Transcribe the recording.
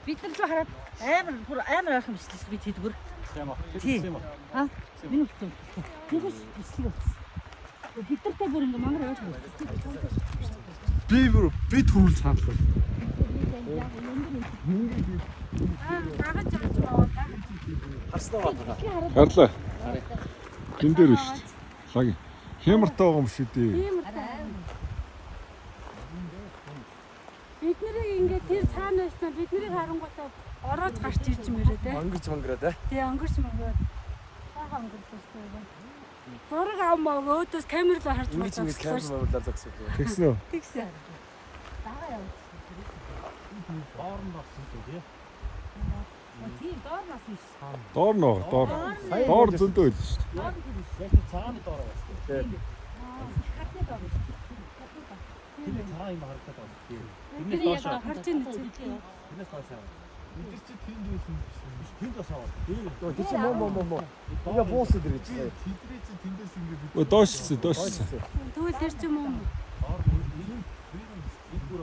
Бид нар ч хараад амар ойрхон бичлээ бид хэд бүр. Тийм. Аа. Миний утсан. Тэгээс бичлэг утсан. Бид нартай бүр ингээ мангар ойрхон. Би төрүүл цаанлаа. Дагаж явж байгаа. Харснаа байна. Харлаа. Тэн дээр шүү дээ. Лаг. Хямартай байгаа юм шүү дээ. Бид нарыг ингээ тэр цаана байснаа бид нарыг харангуйтаа ороод гарч ирж мөрөө те. Өнгөрч мөнгөрөө те. Тий, өнгөрч мөнгөө. Хаахан өнгөрсөн байна. Зураг авмаа өөдөөс камерлоо харж Ингэж байгаа. камер мавлаа зогсов. Тэгсэн үү? Тэгсэн. Дагаа явуулсан. Доорн болсон тий. Тийм, доор нас биш. Доор нөө, доор. Доор зөндөө байл шүү дээ. Яг цааны доор байсан. Тий. Хатны доор. Тэр цаа юм харагдаад байна. Тэрнээс доош харж ийн үү? Тэрнээс доош аваа. Энд чи тэнд байсан биш. Тэнд бас аваа. Тэр чи мо. Яа буусаад ирэж байна. Тэдрээ чи тэндээс ингэ Өө доошлсон, доошлсон. Тэгвэл тэр ч юм уу? доор энэ бүр